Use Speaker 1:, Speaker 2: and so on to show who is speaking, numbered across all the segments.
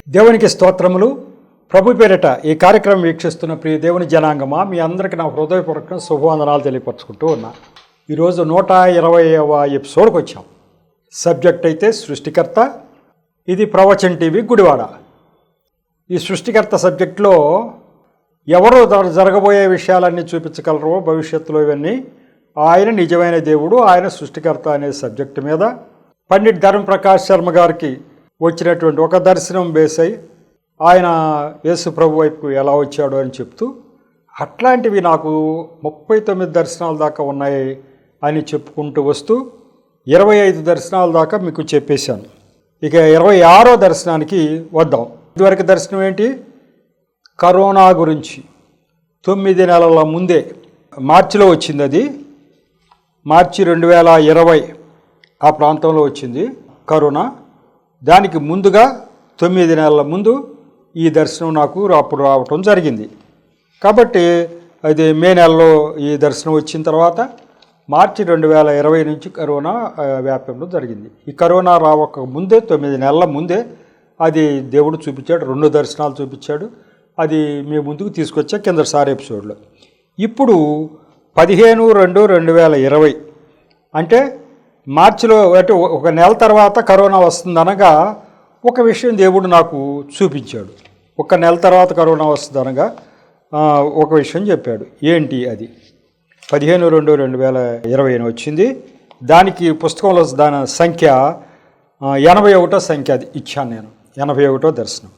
Speaker 1: దేవునికి స్తోత్రములు. ప్రభు పేరిట ఈ కార్యక్రమం వీక్షిస్తున్న ప్రియ దేవుని జనాంగమా, మీ అందరికీ నా హృదయపూర్వక శుభవందనాలు తెలియపరుచుకుంటూ ఉన్నా. ఈరోజు 120వ ఎపిసోడ్కి వచ్చాం. సబ్జెక్ట్ అయితే సృష్టికర్త. ఇది ప్రవచన్ టీవీ గుడివాడ. ఈ సృష్టికర్త సబ్జెక్టులో ఎవరో జరగబోయే విషయాలన్నీ చూపించగలరో భవిష్యత్తులో, ఇవన్నీ ఆయన నిజమైన దేవుడు, ఆయన సృష్టికర్త అనే సబ్జెక్టు మీద పండిట్ ధర్మప్రకాష్ శర్మ గారికి వచ్చినటువంటి ఒక దర్శనం బేస్ అయి ఆయన యేసు ప్రభు వైపు ఎలా వచ్చాడు అని చెప్తూ, అట్లాంటివి నాకు 39 దర్శనాల దాకా ఉన్నాయి అని చెప్పుకుంటూ వస్తూ 25 దర్శనాల దాకా మీకు చెప్పేశాను. ఇక 26వ దర్శనానికి వద్దాం. ఇదివరకు దర్శనం ఏంటి? కరోనా గురించి. 9 నెలల ముందే మార్చిలో వచ్చింది. అది మార్చి 2020 ఆ ప్రాంతంలో వచ్చింది కరోనా. దానికి ముందుగా 9 నెలల ముందు ఈ దర్శనం నాకు అప్పుడు రావటం జరిగింది. కాబట్టి అది మే నెలలో ఈ దర్శనం వచ్చిన తర్వాత మార్చి 2020 నుంచి కరోనా వ్యాప్యంలో జరిగింది. ఈ కరోనా రావక ముందే 9 నెలల ముందే అది దేవుడు చూపించాడు. 2 దర్శనాలు చూపించాడు. అది మీ ముందుకు తీసుకొచ్చా కిందసారి ఎపిసోడ్లో. ఇప్పుడు 15/2/2020 అంటే మార్చిలో, అంటే ఒక నెల తర్వాత కరోనా వస్తుందనగా ఒక విషయం దేవుడు నాకు చూపించాడు. ఒక నెల తర్వాత కరోనా వస్తుందనగా ఒక విషయం చెప్పాడు. ఏంటి అది? 15/2/2020 వచ్చింది. దానికి పుస్తకంలో దాని సంఖ్య 81వ సంఖ్య అది ఇచ్చాను నేను. 81వ దర్శనం.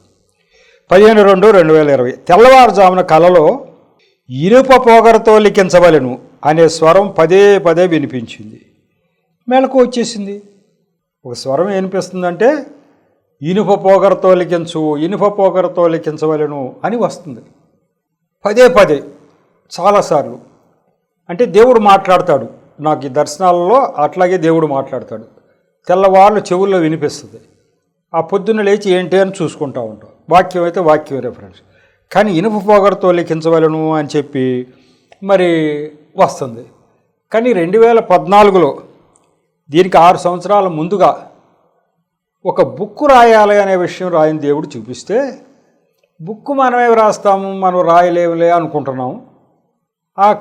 Speaker 1: 15/2/2020 తెల్లవారుజామున కలలో ఇనుప పోగరతో లిఖించవలెను అనే స్వరం పదే పదే వినిపించింది. మెలకు వచ్చేసింది. ఒక స్వరం వినిపిస్తుందంటే ఇనుప పోగరతో లిఖించు, ఇనుప పోగరతో లిఖించవలెను అని వస్తుంది పదే పదే చాలాసార్లు. అంటే దేవుడు మాట్లాడతాడు. నాకు ఈ దర్శనాలలో అట్లాగే దేవుడు మాట్లాడతాడు. తెల్లవాళ్ళు చెవుల్లో వినిపిస్తుంది. ఆ పొద్దున్న లేచి ఏంటి అని చూసుకుంటూ ఉంటాం. వాక్యం అయితే వాక్యం రెఫరెన్స్. కానీ ఇనుప పోగరతో లిఖించవలను అని చెప్పి మరి వస్తుంది. కానీ 2014లో దీనికి 6 సంవత్సరాల ముందుగా ఒక బుక్ రాయాలి అనే విషయం రాయని దేవుడు చూపిస్తే, బుక్ మనమే రాస్తాము, మనం రాయలేములే అనుకుంటున్నాం.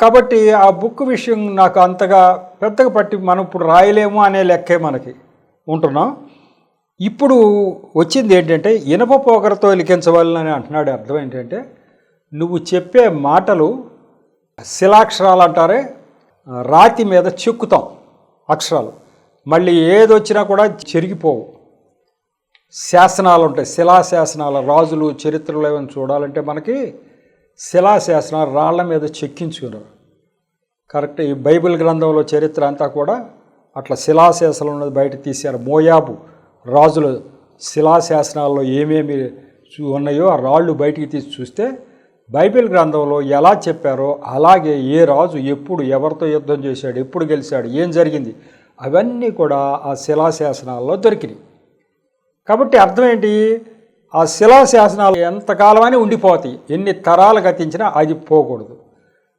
Speaker 1: కాబట్టి ఆ బుక్ విషయం నాకు అంతగా పెద్దగా పట్టి మనం ఇప్పుడు రాయలేము అనే లెక్కే మనకి ఉంటున్నాం. ఇప్పుడు వచ్చింది ఏంటంటే ఇనుప పోగరతో లిఖించవాలని అంటున్నాడు. అర్థం ఏంటంటే, నువ్వు చెప్పే మాటలు శిలాక్షరాలు అంటారే, రాతి మీద చెక్కుతాం అక్షరాలు. మళ్ళీ ఏదొచ్చినా కూడా చెరిగిపోవు. శాసనాలు ఉంటాయి, శిలాశాసనాలు. రాజులు చరిత్రలో ఏమైనా చూడాలంటే మనకి శిలాశాసనాలు రాళ్ల మీద చెక్కించుకున్నారు. కరెక్ట్. ఈ బైబిల్ గ్రంథంలో చరిత్ర అంతా కూడా అట్లా శిలాశాసనం ఉన్నది బయట తీశారు. మోయాబు రాజుల శిలాశాసనాల్లో ఏమేమి ఉన్నాయో ఆ రాళ్ళు బయటికి తీసి చూస్తే బైబిల్ గ్రంథంలో ఎలా చెప్పారో అలాగే ఏ రాజు ఎప్పుడు ఎవరితో యుద్ధం చేశాడు, ఎప్పుడు గెలిచాడు, ఏం జరిగింది, అవన్నీ కూడా ఆ శిలాశాసనాల్లో దొరికినాయి. కాబట్టి అర్థం ఏంటి? ఆ శిలాశాసనాలు ఎంతకాలం అని ఉండిపోతాయి. ఎన్ని తరాలు గతించినా అది పోకూడదు.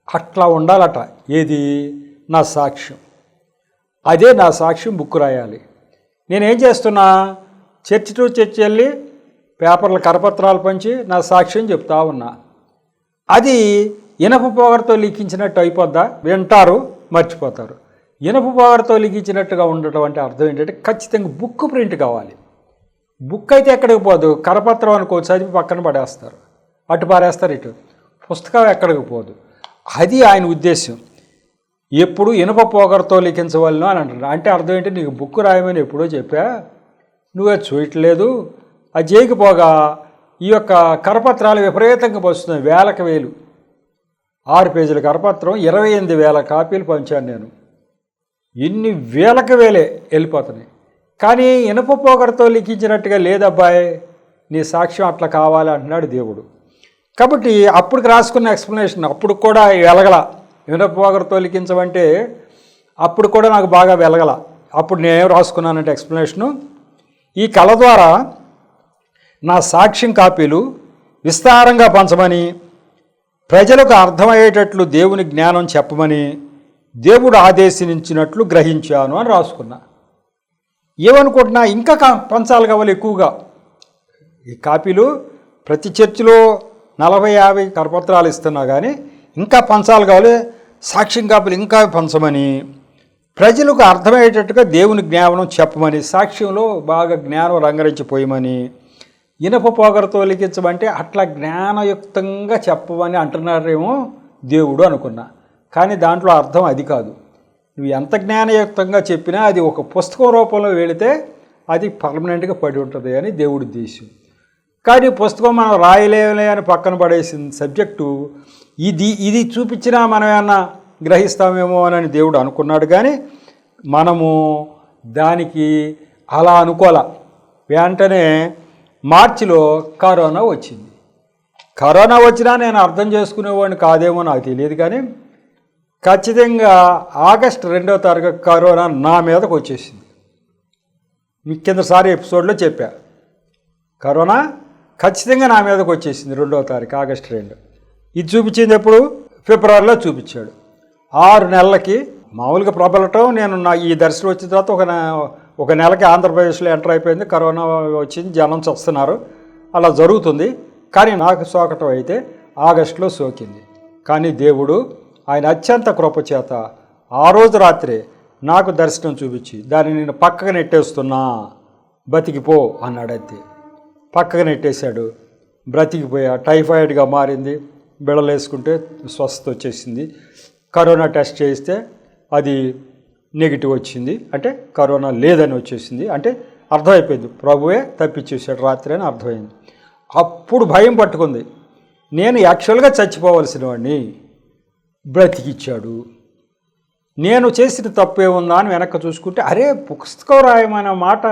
Speaker 1: అట్లా ఉండాలట. ఏది? నా సాక్ష్యం. అదే నా సాక్ష్యం. బుక్ రాయాలి. నేనేం చేస్తున్నా? చర్చి టు చర్చి వెళ్ళి పేపర్ల కరపత్రాలు పంచి నా సాక్ష్యం చెప్తా ఉన్నా. అది ఇనప పోగరతో లిఖించినట్టు అయిపోద్దా? వింటారు, మర్చిపోతారు. ఇనప పోగరతో లిఖించినట్టుగా ఉండటం అంటే అర్థం ఏంటంటే ఖచ్చితంగా బుక్ ప్రింట్ కావాలి. బుక్ అయితే ఎక్కడికి పోదు. కరపత్రం అనుకో, చదివి పక్కన పడేస్తారు, అటు పారేస్తారు, ఇటు. పుస్తకం ఎక్కడికి పోదు. అది ఆయన ఉద్దేశం. ఎప్పుడు ఇనుప పోగరతో లిఖించవలను అని అంటారు. అంటే అర్థం ఏంటి? నీకు బుక్ రాయమని ఎప్పుడో చెప్పా, నువ్వు అది చూయట్లేదు. అది చేయకపోగా ఈ యొక్క కరపత్రాలు విపరీతంగా వస్తున్నాయి. వేలకు వేలు. 6 పేజీల కరపత్రం 28,000 కాపీలు పంచాను నేను. ఇన్ని వేలకు వేలే వెళ్ళిపోతున్నాయి. కానీ ఇనుప పోగరతో లిఖించినట్టుగా లేదబ్బాయి, నీ సాక్ష్యం అట్లా కావాలి అంటున్నాడు దేవుడు. కాబట్టి అప్పటికి రాసుకున్న ఎక్స్ప్లెనేషన్ అప్పుడు కూడా వెలగల. ఇనుప పోగరతో లిఖించమంటే అప్పుడు కూడా నాకు బాగా వెలగల. అప్పుడు నేనేం రాసుకున్నానంటే ఎక్స్ప్లెనేషను, ఈ కళ ద్వారా నా సాక్ష్యం కాపీలు విస్తారంగా పంచమని, ప్రజలకు అర్థమయ్యేటట్లు దేవుని జ్ఞానం చెప్పమని దేవుడు ఆదేశించినట్లు గ్రహించాను అని రాసుకున్నా. ఏమనుకుంటున్నా? ఇంకా పంచాలి కావాలి ఎక్కువగా. ఈ కాపీలు ప్రతి చర్చిలో 40-50 కరపత్రాలు ఇస్తున్నా కానీ ఇంకా పంచాలు కావాలి, సాక్ష్యం కాపీలు ఇంకా పంచమని, ప్రజలకు అర్థమయ్యేటట్టుగా దేవుని జ్ఞానం చెప్పమని, సాక్ష్యంలో బాగా జ్ఞానం రంగరించిపోయమని, ఇనప పొగరతో లిఖించమంటే అట్లా జ్ఞానయుక్తంగా చెప్పమని అంటున్నారేమో దేవుడు అనుకున్నా. కానీ దాంట్లో అర్థం అది కాదు. నువ్వు ఎంత జ్ఞానయుక్తంగా చెప్పినా అది ఒక పుస్తకం రూపంలో వెళితే అది పర్మనెంట్గా పడి ఉంటుంది అని దేవుడి ఉద్దేశం. కానీ పుస్తకం మనం రాయలేమలే అని పక్కన పడేసిన సబ్జెక్టు ఇది చూపించినా మనం ఏమన్నా గ్రహిస్తామేమో అని దేవుడు అనుకున్నాడు. కానీ మనము దానికి అలా అనుకోలే. వెంటనే మార్చిలో కరోనా వచ్చింది. కరోనా వచ్చినా నేను అర్థం చేసుకునేవాడిని కాదేమో నాకు తెలియదు. కానీ ఖచ్చితంగా ఆగస్టు 2వ తారీఖు కరోనా నా మీదకు వచ్చేసింది. మీ కిందసారి ఎపిసోడ్లో చెప్పా, కరోనా ఖచ్చితంగా నా మీదకు వచ్చేసింది 2వ తారీఖు ఆగస్టు 2. ఇది చూపించింది ఎప్పుడు? ఫిబ్రవరిలో చూపించాడు. 6 నెలలకి మామూలుగా ప్రబలటం. నేను ఈ దర్శనం వచ్చిన తర్వాత ఒక నెలకి ఆంధ్రప్రదేశ్లో ఎంటర్ అయిపోయింది. కరోనా వచ్చింది, జనం చస్తున్నారు, అలా జరుగుతుంది. కానీ నాకు సోకటం అయితే ఆగస్టులో సోకింది. కానీ దేవుడు ఆయన అత్యంత కృపచేత ఆ రోజు రాత్రే నాకు దర్శనం చూపించి దాన్ని నేను పక్కకు నెట్టేస్తున్నా, బతికిపో అన్నాడు. అంతే, పక్కకు నెట్టేశాడు. బ్రతికిపోయా. టైఫాయిడ్గా మారింది, బిళ్ళలు వేసుకుంటే స్వస్థత వచ్చేసింది. కరోనా టెస్ట్ చేస్తే అది నెగిటివ్ వచ్చింది, అంటే కరోనా లేదని వచ్చేసింది. అంటే అర్థమైపోయింది, ప్రభువే తప్పించేసాడు రాత్రి అని అర్థమైంది. అప్పుడు భయం పట్టుకుంది. నేను యాక్చువల్గా చచ్చిపోవలసిన వాడిని, బ్రతికిచ్చాడు. నేను చేసిన తప్పేముందా అని వెనక్కి చూసుకుంటే, అరే పుస్తకం రాయమనే మాట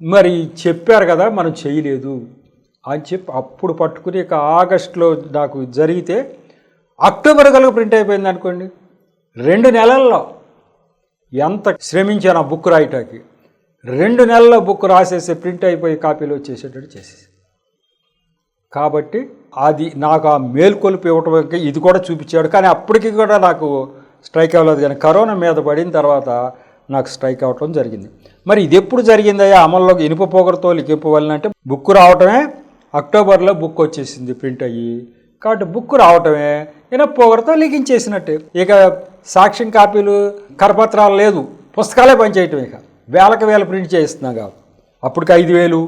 Speaker 1: మరి చెప్పారు కదా, మనం చేయలేదు అని చెప్పి అప్పుడు పట్టుకుని ఇక ఆగస్టులో నాకు జరిగితే అక్టోబర్ కలుగు ప్రింట్ అయిపోయింది అనుకోండి. 2 నెలల్లో ఎంత శ్రమించాను ఆ బుక్ రాయటానికి. 2 నెలల్లో బుక్ రాసేసి ప్రింట్ అయిపోయి కాపీలు వచ్చేసేటట్టు చేసేసి. కాబట్టి అది నాకు ఆ మేల్కొలిపి ఇవ్వటం ఇది కూడా చూపించాడు. కానీ అప్పటికి కూడా నాకు స్ట్రైక్ అవ్వలేదు. కానీ కరోనా మీద పడిన తర్వాత నాకు స్ట్రైక్ అవ్వటం జరిగింది. మరి ఇది ఎప్పుడు జరిగిందయ్యా అమల్లోకి? ఇనుప పొగరతో లిఖింపవలనంటే బుక్ రావటమే అక్టోబర్లో బుక్ వచ్చేసింది ప్రింట్ అయ్యి. కాబట్టి బుక్ రావటమే ఇనుప పొగరతో లిఖించేసినట్టే. ఇక సాక్ష్యం కాపీలు కరపత్రాలు లేదు, పుస్తకాలే పనిచేయటం. ఇక వేల ప్రింట్ చేస్తున్నాగా. అప్పటికి 5,000,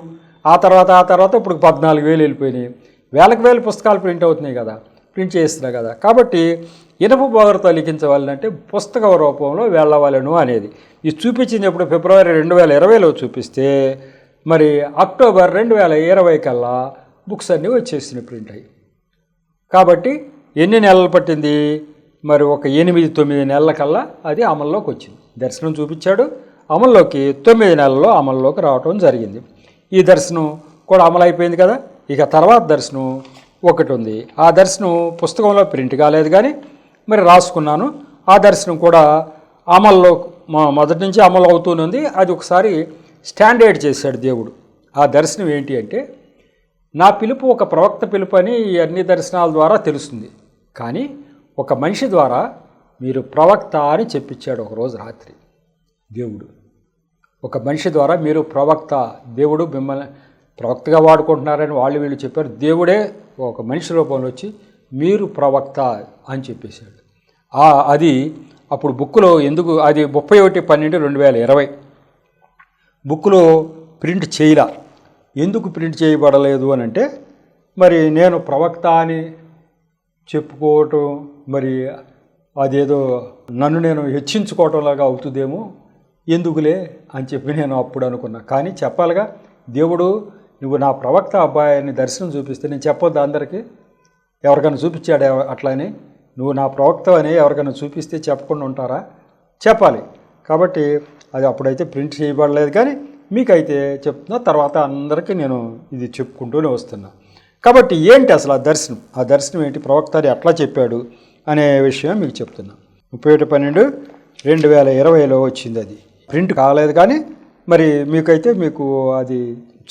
Speaker 1: ఆ తర్వాత ఇప్పుడు 14,000 వెళ్ళిపోయినాయి. వేల పుస్తకాలు ప్రింట్ అవుతున్నాయి కదా, ప్రింట్ చేస్తున్నా కదా. కాబట్టి ఇనుప పొగరతో లిఖించవాలంటే పుస్తక రూపంలో వెళ్ళవలను అనేది ఇది చూపించింది. ఎప్పుడు? ఫిబ్రవరి 2020లో చూపిస్తే మరి అక్టోబర్ 2020 కల్లా బుక్స్ అన్నీ వచ్చేసినాయి ప్రింట్ అయ్యి. కాబట్టి ఎన్ని నెలలు పట్టింది? మరి ఒక 8-9 నెలల కల్లా అది అమల్లోకి వచ్చింది. దర్శనం చూపించాడు, అమల్లోకి 9 నెలల్లో అమల్లోకి రావటం జరిగింది. ఈ దర్శనం కూడా అమలైపోయింది కదా. ఇక తర్వాత దర్శనం ఒకటి ఉంది. ఆ దర్శనం పుస్తకంలో ప్రింట్ కాలేదు, కానీ మరి రాసుకున్నాను. ఆ దర్శనం కూడా అమల్లో మొదటి నుంచి అమలు అవుతూనే ఉంది. అది ఒకసారి స్టాండర్డ్ చేశాడు దేవుడు. ఆ దర్శనం ఏంటి అంటే, నా పిలుపు ఒక ప్రవక్త పిలుపు అని ఈ అన్ని దర్శనాల ద్వారా తెలుస్తుంది. కానీ ఒక మనిషి ద్వారా మీరు ప్రవక్త అని చెప్పించాడు ఒకరోజు రాత్రి దేవుడు. ఒక మనిషి ద్వారా మీరు ప్రవక్త, దేవుడు మిమ్మల్ని ప్రవక్తగా వాడుకుంటున్నారని వీళ్ళు చెప్పారు. దేవుడే ఒక మనిషి రూపంలో వచ్చి మీరు ప్రవక్త అని చెప్పేశాడు. అది అప్పుడు బుక్లో ఎందుకు, అది 31/12/2020 బుక్లో ప్రింట్ చేయలా. ఎందుకు ప్రింట్ చేయబడలేదు అని అంటే, మరి నేను ప్రవక్త అని చెప్పుకోవటం, మరి అదేదో నన్ను నేను హెచ్చించుకోవటంలాగా అవుతుందేమో, ఎందుకులే అని చెప్పి నేను అప్పుడు అనుకున్నా. కానీ చెప్పాలిగా, దేవుడు నువ్వు నా ప్రవక్త అబ్బాయిని దర్శనం చూపిస్తే నేను చెప్పొద్దు అందరికీ? ఎవరికైనా చూపించాడు అట్లని? నువ్వు నా ప్రవక్త అని ఎవరికైనా చూపిస్తే చెప్పకుండా ఉంటారా? చెప్పాలి. కాబట్టి అది అప్పుడైతే ప్రింట్ చేయబడలేదు, కానీ మీకైతే చెప్తున్నా. తర్వాత అందరికీ నేను ఇది చెప్పుకుంటూనే వస్తున్నా. కాబట్టి ఏంటి అసలు ఆ దర్శనం ఏంటి, ప్రవక్త అది ఎట్లా చెప్పాడు అనే విషయం మీకు చెప్తున్నా. 31/12/2020లో వచ్చింది. అది ప్రింట్ కాలేదు, కానీ మరి మీకు అది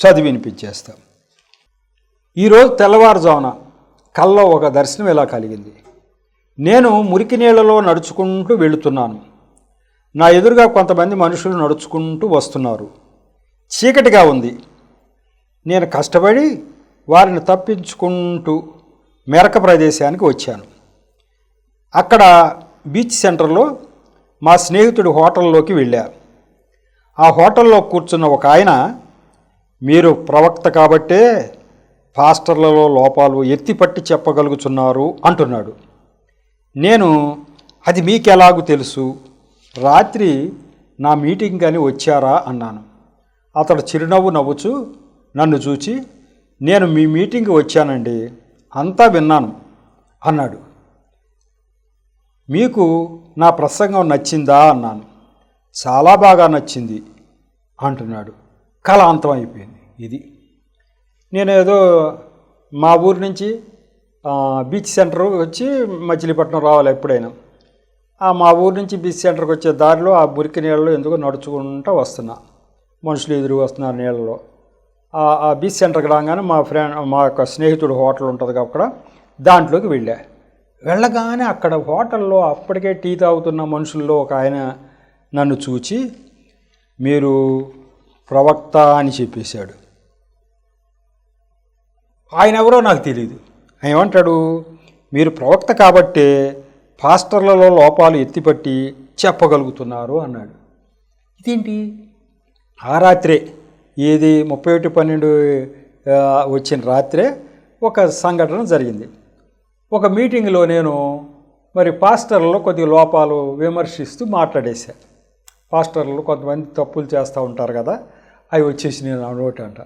Speaker 1: చదివి వినిపించేస్తాం. ఈరోజు తెల్లవారుజామున కల్లో ఒక దర్శనం ఇలా కలిగింది. నేను మురికి నీళ్లలో నడుచుకుంటూ వెళుతున్నాను. నా ఎదురుగా కొంతమంది మనుషులు నడుచుకుంటూ వస్తున్నారు. చీకటిగా ఉంది. నేను కష్టపడి వారిని తప్పించుకుంటూ మెరక ప్రదేశానికి వచ్చాను. అక్కడ బీచ్ సెంటర్లో మా స్నేహితుడి హోటల్లోకి వెళ్ళారు. ఆ హోటల్లో కూర్చున్న ఒక ఆయన, మీరు ప్రవక్త కాబట్టే పాస్టర్లలో లోపాలు ఎత్తిపట్టి చెప్పగలుగుతున్నారు అంటున్నాడు. నేను, అది మీకెలాగూ తెలుసు, రాత్రి నా మీటింగ్ అని వచ్చారా అన్నాను. అతడు చిరునవ్వు నవ్వుచూ నన్ను చూచి, నేను మీ మీటింగ్కి వచ్చానండి, అంతా విన్నాను అన్నాడు. మీకు నా ప్రసంగం నచ్చిందా అన్నాను. చాలా బాగా నచ్చింది అంటున్నాడు. కళ అంతం అయిపోయింది. ఇది నేను ఏదో మా ఊరి నుంచి బీచ్ సెంటర్ వచ్చి మచిలీపట్నం రావాలి ఎప్పుడైనా. మా ఊరి నుంచి బీచ్ సెంటర్కి వచ్చే దారిలో ఆ మురికి నీళ్ళలో ఎందుకో నడుచుకుంటూ వస్తున్నా. మనుషులు ఎదురు వస్తున్నారు నీళ్ళలో. ఆ బీచ్ సెంటర్కి రాగానే మా యొక్క స్నేహితుడు హోటల్ ఉంటుంది అక్కడ, దాంట్లోకి వెళ్ళగానే అక్కడ హోటల్లో అప్పటికే టీ తాగుతున్న మనుషుల్లో ఒక ఆయన నన్ను చూచి, మీరు ప్రవక్త అని చెప్పేశాడు. ఆయన ఎవరో నాకు తెలియదు. ఆయన ఏమంటాడు, మీరు ప్రవక్త కాబట్టే పాస్టర్లలో లోపాలు ఎత్తిపట్టి చెప్పగలుగుతున్నారు అన్నాడు. ఇదేంటి? ఆ రాత్రే, ఏది 31/12 వచ్చిన రాత్రే ఒక సంఘటన జరిగింది. ఒక మీటింగ్లో నేను మరి పాస్టర్లలో కొద్దిగా లోపాలు విమర్శిస్తూ మాట్లాడేశాను. పాస్టర్లు కొంతమంది తప్పులు చేస్తూ ఉంటారు కదా, అవి వచ్చేసి నేను నా నోటి అంట.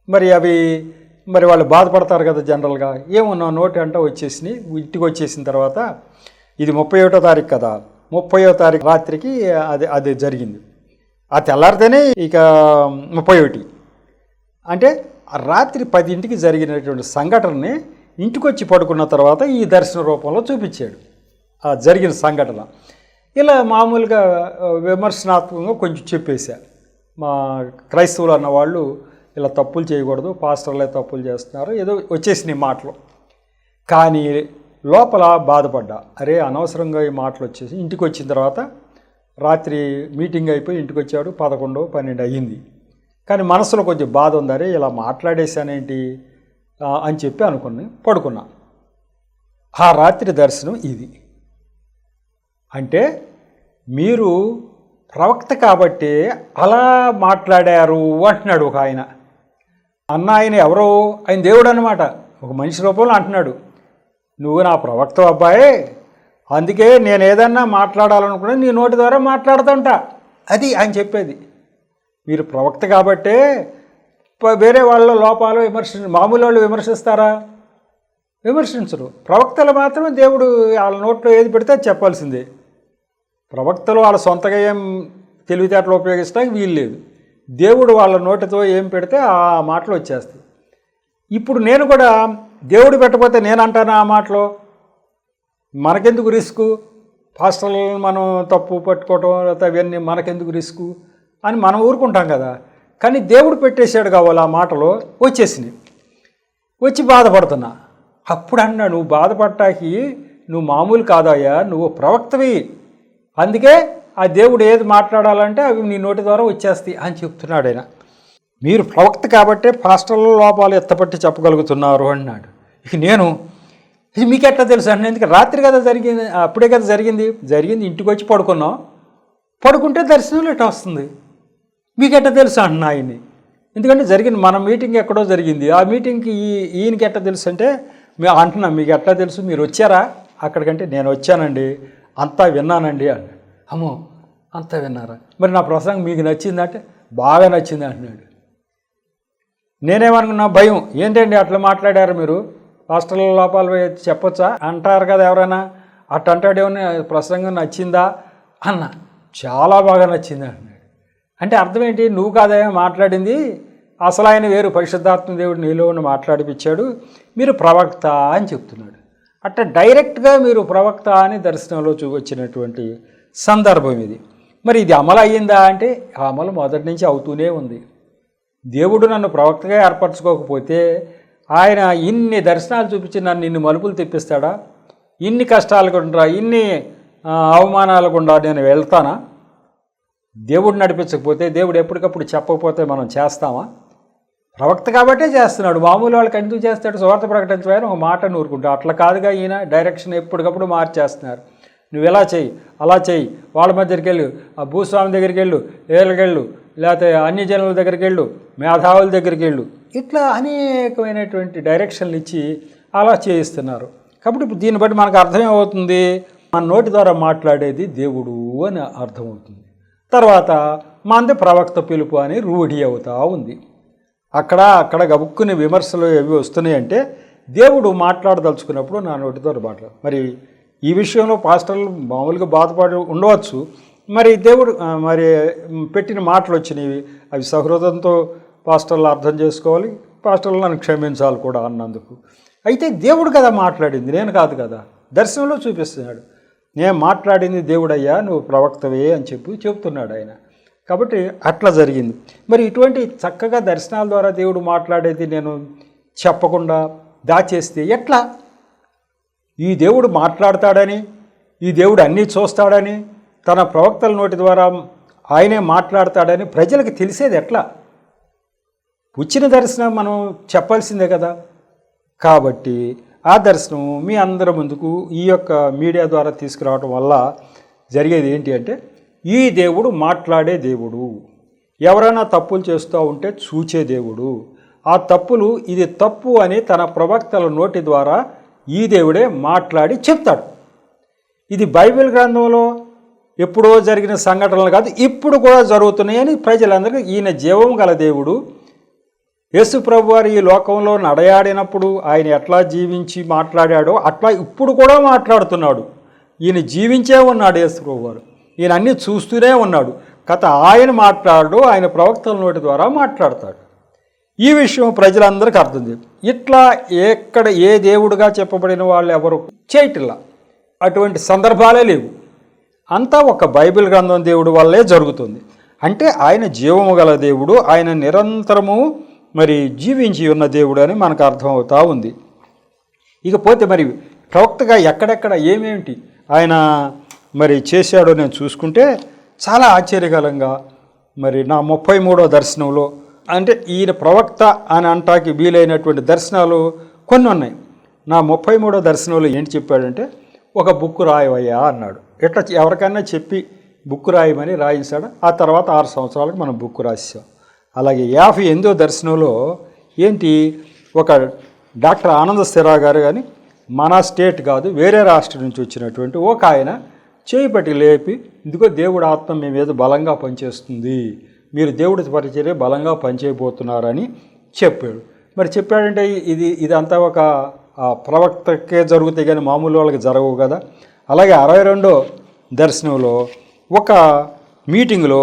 Speaker 1: మరి వాళ్ళు బాధపడతారు కదా జనరల్గా. ఏమో నా నోటి అంట వచ్చేసినాయి. ఇంటికి వచ్చేసిన తర్వాత, ఇది 31వ తారీఖు కదా, 30వ తారీఖు రాత్రికి అది జరిగింది. ఆ తెల్లారితేనే ఇక 31. అంటే రాత్రి 10ంటికి జరిగినటువంటి సంఘటనని ఇంటికి వచ్చి పడుకున్న తర్వాత ఈ దర్శన రూపంలో చూపించాడు ఆ జరిగిన సంఘటన. ఇలా మామూలుగా విమర్శనాత్మకంగా కొంచెం చెప్పేశా. మా క్రైస్తవులు అన్న వాళ్ళు ఇలా తప్పులు చేయకూడదు, పాస్టర్లే తప్పులు చేస్తున్నారు, ఏదో వచ్చేసినాయి మాటలు. కానీ లోపల బాధపడ్డా, అరే అనవసరంగా ఈ మాటలు వచ్చేసి. ఇంటికి వచ్చిన తర్వాత రాత్రి మీటింగ్ అయిపోయి ఇంటికి వచ్చాడు, 11, 12 అయ్యింది. కానీ మనసులో కొంచెం బాధ ఉంది, అరే ఇలా మాట్లాడేశానేంటి అని చెప్పి అనుకుని పడుకున్నా. ఆ రాత్రి దర్శనం ఇది. అంటే మీరు ప్రవక్త కాబట్టి అలా మాట్లాడారు అంటున్నాడు ఒక ఆయన. ఆయన ఎవరో, ఆయన దేవుడు అన్నమాట, ఒక మనిషి రూపంలో అంటున్నాడు, నువ్వు నా ప్రవక్త అబ్బాయే, అందుకే నేను ఏదన్నా మాట్లాడాలనుకున్నా నీ నోటి ద్వారా మాట్లాడుతుంటా, అది ఆయన చెప్పేది. మీరు ప్రవక్త కాబట్టే వేరే వాళ్ళ లోపాలు మామూలు వాళ్ళు విమర్శిస్తారా? విమర్శించరు. ప్రవక్తలు మాత్రమే దేవుడు వాళ్ళ నోట్లో ఏది పెడితే చెప్పాల్సిందే. ప్రవక్తలు వాళ్ళ సొంతగా ఏం తెలివితేటలు ఉపయోగించడానికి వీలు లేదు. దేవుడు వాళ్ళ నోటితో ఏం పెడితే ఆ మాటలు వచ్చేస్తాయి. ఇప్పుడు నేను కూడా దేవుడు పెట్టకపోతే నేను అంటాను ఆ మాటలో. మనకెందుకు రిస్కు? పాస్టర్లను మనం తప్పు పట్టుకోవటం లేకపోతే అవన్నీ మనకెందుకు రిస్కు అని మనం ఊరుకుంటాం కదా. కానీ దేవుడు పెట్టేశాడు కావాలి, ఆ మాటలో వచ్చేసినాయి. వచ్చి బాధపడుతున్నా. అప్పుడు అన్నా, నువ్వు బాధపడటానికి నువ్వు మామూలు కాదయ్యా, నువ్వు ప్రవక్తవి, అందుకే ఆ దేవుడు ఏది మాట్లాడాలంటే అవి నీ నోటి ద్వారా వచ్చేస్తాయి అని చెప్తున్నాడు ఆయన. మీరు ప్రవక్త కాబట్టే పాస్టర్ల లోపాలు ఎత్తపట్టి చెప్పగలుగుతున్నారు అన్నాడు. ఇక నేను, ఇది మీకెట్లా తెలుసు అంటే, ఎందుకంటే రాత్రి కదా జరిగింది, అప్పుడే కదా జరిగింది. ఇంటికి వచ్చి పడుకున్నాం, పడుకుంటే దర్శనం ఇట్లా వస్తుంది. మీకెట్లా తెలుసు అంటున్నా ఆయన్ని. ఎందుకంటే జరిగింది, మన మీటింగ్ ఎక్కడో జరిగింది, ఆ మీటింగ్కి ఈయనకి ఎట్లా తెలుసు అంటే మేము అంటున్నాం, మీకు ఎట్లా తెలుసు, మీరు వచ్చారా అక్కడికంటే? నేను వచ్చానండి, అంతా విన్నానండి అన్నాడు. అమ్మో, అంతా విన్నారా? మరి నా ప్రసంగం మీకు నచ్చిందంటే బాగా నచ్చింది అంటున్నాడు. నేనేమనుకున్నా, భయం, ఏంటండి అట్లా మాట్లాడారు మీరు, పాస్టర్ల లోపాలు చెప్పొచ్చా అంటారు కదా ఎవరైనా, అట్ట అంటాడేమన్నా, ప్రసంగం నచ్చిందా అన్న. చాలా బాగా నచ్చింది అంటున్నాడు. అంటే అర్థం ఏంటి? నువ్వు కాదయా మాట్లాడింది, అసలు ఆయన వేరు, పరిశుద్ధాత్మ దేవుడు నీలో ఉన్న మాట్లాడిపించాడు, మీరు ప్రవక్త అని చెప్తున్నాడు. అట్లా డైరెక్ట్గా మీరు ప్రవక్త అని దర్శనంలో వచ్చినటువంటి సందర్భం ఇది. మరి ఇది అమలు అయ్యిందా అంటే ఆ అమలు మొదటి నుంచి అవుతూనే ఉంది. దేవుడు నన్ను ప్రవక్తగా ఏర్పరచుకోకపోతే ఆయన ఇన్ని దర్శనాలు చూపించి నన్ను ఇన్ని మలుపులు తెప్పిస్తాడా? ఇన్ని కష్టాలు గుండా, ఇన్ని అవమానాలు గుండా నేను వెళ్తానా? దేవుడు నడిపించకపోతే, దేవుడు ఎప్పటికప్పుడు చెప్పకపోతే మనం చేస్తామా? ప్రవక్త కాబట్టే చేస్తున్నాడు. మామూలు వాళ్ళకి ఎందుకు చేస్తాడు? సువార్త ప్రకటించమని ఒక మాట నూరుకుంటాడు. అట్లా కాదుగా ఈయన డైరెక్షన్ ఎప్పటికప్పుడు మార్చేస్తున్నారు. నువ్వు ఎలా చెయ్యి, అలా చెయ్యి, వాళ్ళ మధ్యకి వెళ్ళు, ఆ భూస్వామి దగ్గరికి వెళ్ళు, ఏళ్ళకెళ్ళు, లేకపోతే అన్ని జనుల దగ్గరికి వెళ్ళు, మేధావుల దగ్గరికి వెళ్ళు, ఇట్లా అనేకమైనటువంటి డైరెక్షన్లు ఇచ్చి అలా చేయిస్తున్నారు. కాబట్టి ఇప్పుడు దీన్ని బట్టి మనకు అర్థమేమవుతుంది? మన నోటి ద్వారా మాట్లాడేది దేవుడు అని అర్థమవుతుంది. తర్వాత మనది ప్రవక్త పిలుపు అని రూఢి అవుతూ ఉంది. అక్కడ గబుక్కుని విమర్శలు ఏవి వస్తున్నాయంటే దేవుడు మాట్లాడదలుచుకున్నప్పుడు నా నోటితో మాట్లాడు. మరి ఈ విషయంలో పాస్టర్లు మామూలుగా బాధపడి ఉండవచ్చు. మరి దేవుడు మరి పెట్టిన మాటలు వచ్చినవి, అవి సహృదంతో పాస్టర్లు అర్థం చేసుకోవాలి, పాస్టర్లు నన్ను క్షమించాలి కూడా అన్నందుకు. అయితే దేవుడు కదా మాట్లాడింది, నేను కాదు కదా. దర్శనంలో చూపిస్తున్నాడు, నేను మాట్లాడింది దేవుడయ్యా, నువ్వు ప్రవక్తవే అని చెప్తున్నాడు ఆయన. కాబట్టి అట్లా జరిగింది. మరి ఇటువంటి చక్కగా దర్శనాల ద్వారా దేవుడు మాట్లాడేది నేను చెప్పకుండా దాచేస్తే ఎట్లా? ఈ దేవుడు మాట్లాడతాడని, ఈ దేవుడు అన్నీ చూస్తాడని, తన ప్రవక్తల నోటి ద్వారా ఆయనే మాట్లాడతాడని ప్రజలకు తెలిసేది ఎట్లా? వచ్చిన దర్శనం మనం చెప్పాల్సిందే కదా. కాబట్టి ఆ దర్శనం మీ అందరి ముందుకు ఈ యొక్క మీడియా ద్వారా తీసుకురావడం వల్ల జరిగేది ఏంటి అంటే, ఈ దేవుడు మాట్లాడే దేవుడు, ఎవరైనా తప్పులు చేస్తూ ఉంటే చూచే దేవుడు, ఆ తప్పులు ఇది తప్పు అని తన ప్రవక్తల నోటి ద్వారా ఈ దేవుడే మాట్లాడి చెప్తాడు. ఇది బైబిల్ గ్రంథంలో ఎప్పుడో జరిగిన సంఘటనలు కాదు, ఇప్పుడు కూడా జరుగుతున్నాయని ప్రజలందరికీ ఈయన జీవం గల దేవుడు. యేసు ప్రభు వారు ఈ లోకంలో నడయాడినప్పుడు ఆయన ఎట్లా జీవించి మాట్లాడాడో అట్లా ఇప్పుడు కూడా మాట్లాడుతున్నాడు. ఈయన జీవించే ఉన్నాడు యేసు ప్రభు వారు, ఈయన అన్నీ చూస్తూనే ఉన్నాడు. కథ ఆయన మాట్లాడు, ఆయన ప్రవక్తల నోటి ద్వారా మాట్లాడతాడు. ఈ విషయం ప్రజలందరికీ అర్థం చేయాలి. ఇట్లా ఎక్కడ ఏ దేవుడుగా చెప్పబడిన వాళ్ళు ఎవరు చేయటిల్లా, అటువంటి సందర్భాలే లేవు. అంతా ఒక బైబిల్ గ్రంథం దేవుడు వల్లే జరుగుతుంది. అంటే ఆయన జీవము గల దేవుడు, ఆయన నిరంతరము మరి జీవించి ఉన్న దేవుడు అని మనకు అర్థమవుతూ ఉంది. ఇకపోతే మరి ప్రవక్తగా ఎక్కడెక్కడ ఏమేమిటి ఆయన మరి చేశాడో నేను చూసుకుంటే చాలా ఆశ్చర్యకరంగా మరి నా 33వ దర్శనంలో, అంటే ఈయన ప్రవక్త అని అంటానికి వీలైనటువంటి దర్శనాలు కొన్ని ఉన్నాయి. నా 33వ దర్శనంలో ఏంటి చెప్పాడంటే, ఒక బుక్ రాయవయ్యా అన్నాడు. ఎట్లా ఎవరికైనా చెప్పి బుక్ రాయమని రాయించాడు. ఆ తర్వాత 6 సంవత్సరాలకు మనం బుక్ రాసాం. అలాగే 58వ దర్శనంలో ఏంటి, ఒక డాక్టర్ ఆనంద స్థిరా గారు కానీ మన స్టేట్ కాదు వేరే రాష్ట్రం నుంచి వచ్చినటువంటి ఒక ఆయన చేయి పట్టి లేపి, ఇదిగో దేవుడు ఆత్మ మీ మీద బలంగా పనిచేస్తుంది, మీరు దేవుడి పరిచర్య బలంగా పనిచేయబోతున్నారని చెప్పాడు. మరి చెప్పాడంటే ఇదంతా ఒక ప్రవక్తకే జరుగుతాయి కానీ మామూలు వాళ్ళకి జరగవు కదా. అలాగే 62వ దర్శనంలో ఒక మీటింగ్లో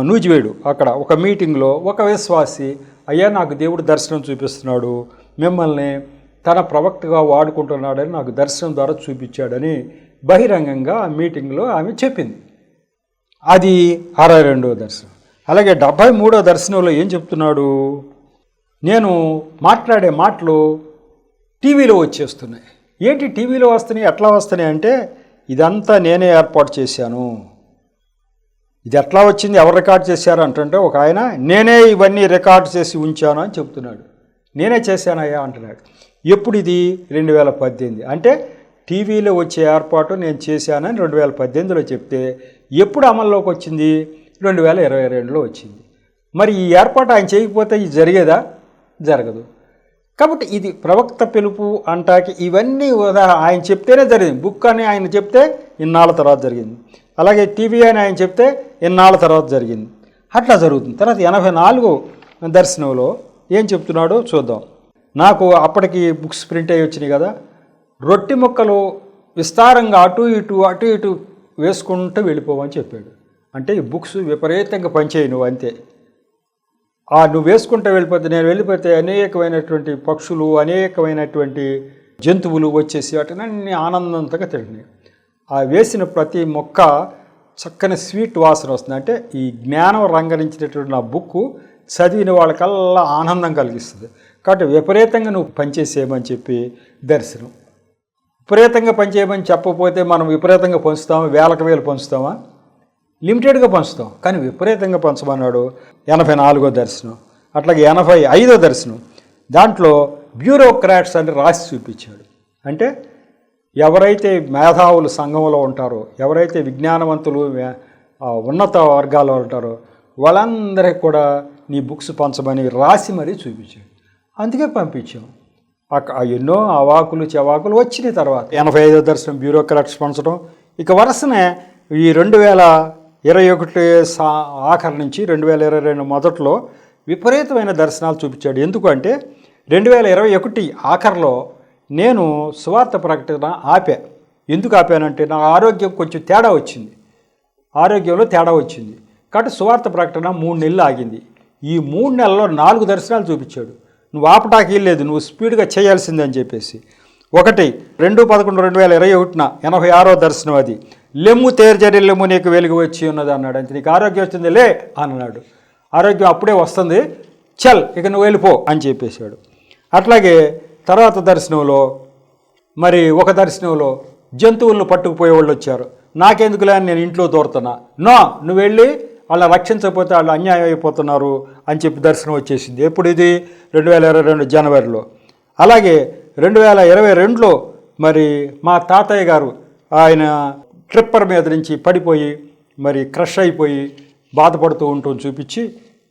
Speaker 1: నూజివేడు, అక్కడ ఒక మీటింగ్లో ఒక విశ్వాసి, అయ్యా నాకు దేవుడు దర్శనం చూపిస్తున్నాడు, మిమ్మల్ని తన ప్రవక్తగా వాడుకుంటున్నాడని నాకు దర్శనం ద్వారా చూపించాడని బహిరంగంగా ఆ మీటింగ్లో ఆమె చెప్పింది. అది 62వ దర్శనం. అలాగే 73వ దర్శనంలో ఏం చెప్తున్నాడు, నేను మాట్లాడే మాటలు టీవీలో వచ్చేస్తున్నాయి. ఏంటి టీవీలో వస్తున్నాయి, ఎట్లా వస్తున్నాయి అంటే, ఇదంతా నేనే ఏర్పాటు చేశాను. ఇది ఎట్లా వచ్చింది, ఎవరు రికార్డ్ చేశారు అంటే ఒక ఆయన, నేనే ఇవన్నీ రికార్డ్ చేసి ఉంచాను అని చెప్తున్నాడు. నేనే చేశానయ్యా అంటున్నాడు. ఎప్పుడు ఇది 2018, అంటే టీవీలో వచ్చే ఏర్పాటు నేను చేశానని 2018లో చెప్తే ఎప్పుడు అమల్లోకి వచ్చింది, 2022లో వచ్చింది. మరి ఈ ఏర్పాటు ఆయన చేయకపోతే ఇది జరిగేదా? జరగదు. కాబట్టి ఇది ప్రవక్త పిలుపు అంటాకి ఇవన్నీ ఆయన చెప్తేనే జరిగింది. బుక్ అని ఆయన చెప్తే ఇన్నాళ్ళ తర్వాత జరిగింది. అలాగే టీవీ అని ఆయన చెప్తే ఇన్నాళ్ళ తర్వాత జరిగింది. అట్లా జరుగుతుంది. తర్వాత 84వ దర్శనంలో ఏం చెప్తున్నాడో చూద్దాం. నాకు అప్పటికి బుక్స్ ప్రింట్ అయ్యి వచ్చినాయి కదా, రొట్టె ముక్కలు విస్తారంగా అటు ఇటు వేసుకుంటూ వెళ్ళిపోవని చెప్పాడు. అంటే ఈ బుక్స్ విపరీతంగా పనిచేయి నువ్వు అంతే. నువ్వు వేసుకుంటూ వెళ్ళిపోతే, నేను వెళ్ళిపోతే అనేకమైనటువంటి పక్షులు, అనేకమైనటువంటి జంతువులు వచ్చేసి వాటిని ఆనందంతగా తింటున్నాయి. ఆ వేసిన ప్రతి మొక్క చక్కని స్వీట్ వాసన వస్తుంది. అంటే ఈ జ్ఞానం రంగరించినటువంటి నా బుక్ చదివిన వాళ్ళకల్లా ఆనందం కలిగిస్తుంది. కాబట్టి విపరీతంగా నువ్వు పనిచేసేయమని చెప్పి దర్శనం. విపరీతంగా పనిచేయమని చెప్పకపోతే మనం విపరీతంగా పంచుతామా, వేలకు వేలు పంచుతామా? లిమిటెడ్గా పంచుతాం. కానీ విపరీతంగా పంచమన్నాడు. 84వ దర్శనం. అట్లాగే 85వ దర్శనం, దాంట్లో బ్యూరోక్రాట్స్ అని రాసి చూపించాడు. అంటే ఎవరైతే మేధావులు సంఘంలో ఉంటారో, ఎవరైతే విజ్ఞానవంతులు ఉన్నత వర్గాల్లో ఉంటారో వాళ్ళందరికీ కూడా నీ బుక్స్ పంచమని రాసి మరీ చూపించాడు. అందుకే పంపించాం. ఎన్నో అవాకులు చెవాకులు వచ్చిన తర్వాత 85వ దర్శనం బ్యూరోక్రాట్స్ పంచడం, ఇక వరుసనే ఈ 2021 ఆఖరి నుంచి 2022 మొదట్లో విపరీతమైన దర్శనాలు చూపించాడు. ఎందుకంటే 2021 ఆఖరిలో నేను సువార్త ప్రకటన ఆపా. ఎందుకు ఆపానంటే నా ఆరోగ్యం కొంచెం తేడా వచ్చింది, ఆరోగ్యంలో తేడా వచ్చింది. కాబట్టి సువార్త ప్రకటన 3 నెలలు ఆగింది. ఈ 3 నెలల్లో 4 దర్శనాలు చూపించాడు. నువ్వు ఆపటాకి లేదు, నువ్వు స్పీడ్గా చేయాల్సిందని చెప్పేసి. 1/11/2021 86వ దర్శనం, అది లెమ్ము తేర్జరి లెమ్ము నీకు వెలుగు వచ్చి ఉన్నది అన్నాడు. అంటే నీకు ఆరోగ్యం వచ్చింది లే అన్నాడు. ఆరోగ్యం అప్పుడే వస్తుంది, చల్ ఇక నువ్వు వెళ్ళిపో అని చెప్పేశాడు. అట్లాగే తర్వాత దర్శనంలో మరి ఒక దర్శనంలో జంతువులను పట్టుకుపోయే వాళ్ళు వచ్చారు. నాకెందుకులే అని నేను ఇంట్లో దూరుతున్నా. నో, నువ్వు వెళ్ళి వాళ్ళని రక్షించకపోతే వాళ్ళు అన్యాయం అయిపోతున్నారు అని చెప్పి దర్శనం వచ్చేసింది. ఎప్పుడు ఇది 2022 జనవరిలో. అలాగే 2022లో మరి మా తాతయ్య గారు ఆయన ట్రిప్పర్ మీద నుంచి పడిపోయి మరి క్రష్ అయిపోయి బాధపడుతూ ఉంటుంది చూపించి,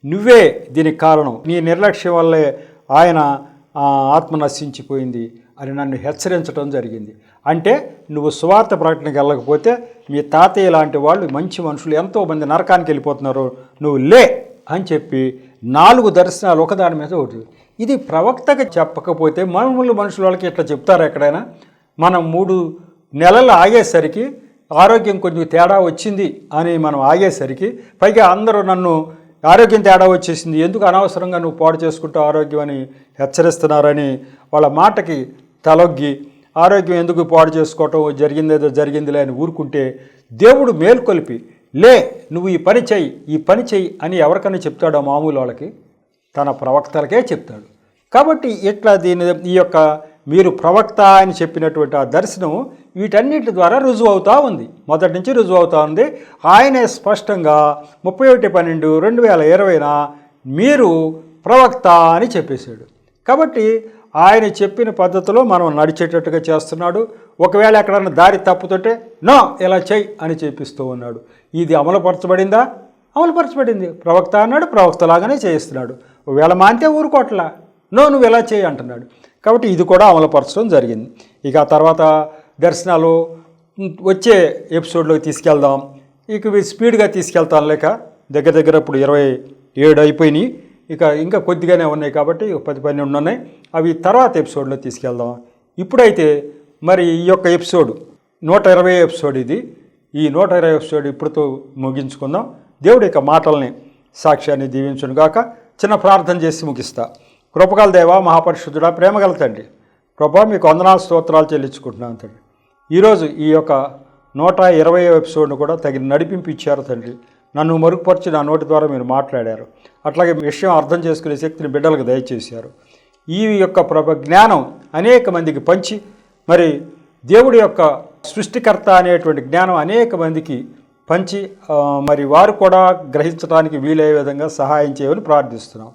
Speaker 1: నువ్వే దీనికి కారణం, నీ నిర్లక్ష్యం వల్లే ఆయన ఆత్మ నశించిపోయింది అని నన్ను హెచ్చరించడం జరిగింది. అంటే నువ్వు సువార్త ప్రకటనకి వెళ్ళకపోతే మీ తాతయ్య లాంటి వాళ్ళు మంచి మనుషులు ఎంతోమంది నరకానికి వెళ్ళిపోతున్నారు, నువ్వు లే అని చెప్పి 4 దర్శనాలు ఒకదాని మీద ఒకటి. ఇది ప్రవక్తగా చెప్పకపోతే మామూలు మనుషుల వాళ్ళకి ఇట్లా చెప్తారు ఎక్కడైనా? మనం 3 నెలలు ఆగేసరికి ఆరోగ్యం కొంచెం తేడా వచ్చింది అని మనం ఆగేసరికి, పైగా అందరూ నన్ను ఆరోగ్యం తేడా వచ్చేసింది, ఎందుకు అనవసరంగా నువ్వు పాడు చేసుకుంటావు ఆరోగ్యం అని హెచ్చరిస్తున్నారని వాళ్ళ మాటకి తలొగ్గి ఆరోగ్యం ఎందుకు పాడు చేసుకోవటం, జరిగిందేదో జరిగిందిలే అని ఊరుకుంటే దేవుడు మేల్కొలిపి లే నువ్వు ఈ పని చెయ్యి అని ఎవరికైనా చెప్తాడో మామూలు వాళ్ళకి? తన ప్రవక్తలకే చెప్తాడు. కాబట్టి ఇట్లా ఈ యొక్క మీరు ప్రవక్త అని చెప్పినటువంటి ఆ దర్శనం వీటన్నిటి ద్వారా రుజువు అవుతూ ఉంది, మొదటి నుంచి రుజువు అవుతూ ఉంది. ఆయనే స్పష్టంగా 31/12/2020 మీరు ప్రవక్త అని చెప్పేశాడు. కాబట్టి ఆయన చెప్పిన పద్ధతిలో మనం నడిచేటట్టుగా చేస్తున్నాడు. ఒకవేళ ఎక్కడన్నా దారి తప్పుతుంటే నో ఇలా చెయ్యి అని చెప్పిస్తూ ఉన్నాడు. ఇది అమలుపరచబడిందా? అమలుపరచబడింది. ప్రవక్త అన్నాడు, ప్రవక్తలాగానే చేయిస్తున్నాడు. ఒకవేళ మాంతే ఊరుకోట్లా, నువ్వు ఎలా చేయి అంటున్నాడు. కాబట్టి ఇది కూడా అమలుపరచడం జరిగింది. ఇక తర్వాత దర్శనాలు వచ్చే ఎపిసోడ్లోకి తీసుకెళ్దాం. ఇక స్పీడ్గా తీసుకెళ్తాను లేక దగ్గర ఇప్పుడు 27 అయిపోయినాయి. ఇంకా కొద్దిగానే ఉన్నాయి కాబట్టి 10-12 ఉన్నాయి. అవి తర్వాత ఎపిసోడ్లో తీసుకెళ్దాం. ఇప్పుడైతే మరి ఈ యొక్క ఎపిసోడ్ 120 ఎపిసోడ్ ఇది. ఈ 120 ఎపిసోడ్ ఇప్పుడుతో ముగించుకుందాం. దేవుడి యొక్క మాటల్ని సాక్ష్యాన్ని దీవించును గాక. చిన్న ప్రార్థన చేసి ముగిస్తా. కృపగల దేవా, మహాపరిశుద్ధుడా, ప్రేమగల తండ్రి, కృప మీకు వందనాలు స్తోత్రాలు చెల్లించుకుంటున్నాను తండ్రి. ఈరోజు ఈ యొక్క 120 ఎపిసోడ్ను కూడా తగిన నడిపింపు ఇచ్చారు తండ్రి. నన్ను మరుగుపరిచి నా నోటి ద్వారా మీరు మాట్లాడారు. అట్లాగే విషయం అర్థం చేసుకునే శక్తిని బిడ్డలకు దయచేశారు. ఈ యొక్క జ్ఞానం అనేక మందికి పంచి మరి దేవుడి యొక్క సృష్టికర్త అనేటువంటి జ్ఞానం అనేక మందికి పంచి మరి వారు కూడా గ్రహించడానికి వీలయ్యే విధంగా సహాయం చేయమని ప్రార్థిస్తున్నాం.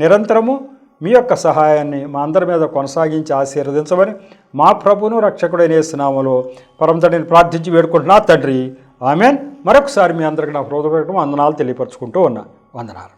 Speaker 1: నిరంతరము మీ యొక్క సహాయాన్ని మా అందరి మీద కొనసాగించి ఆశీర్వదించమని మా ప్రభువును రక్షకుడైన యేసు నామములో పరమ తండ్రిని ప్రార్థించి వేడుకుంటున్నా తండ్రి, ఆమెన్. మరొకసారి మీ అందరికీ నా హృదయపూర్వక వందనాలు తెలియపరచుకుంటూ ఉన్నా. వందనాలు.